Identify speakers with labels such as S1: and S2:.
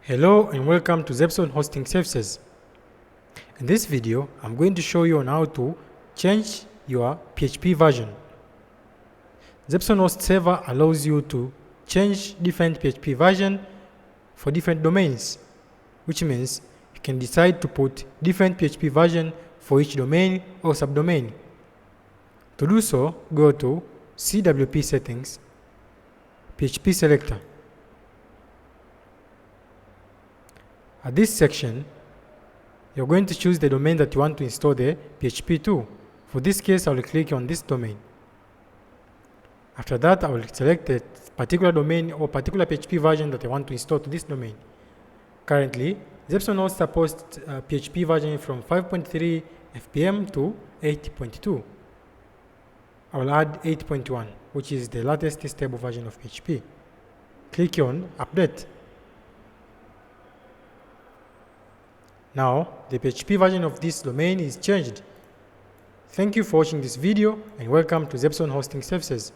S1: Hello and welcome to Zepson Hosting Services. In this video, I'm going to show you on how to change your PHP version. Zepson Host Server allows you to change different PHP version for different domains, which means you can decide to put different PHP version for each domain or subdomain. To do so, go to CWP Settings, PHP Selector. At this section, you're going to choose the domain that you want to install the PHP to. For this case, I will click on this domain. After that, I will select the particular domain or particular PHP version that I want to install to this domain. Currently, Zepson Host supports PHP version from 5.3 FPM to 8.2. I will add 8.1, which is the latest stable version of PHP. Click on Update. Now, the PHP version of this domain is changed. Thank you for watching this video and welcome to Zepson Hosting Services.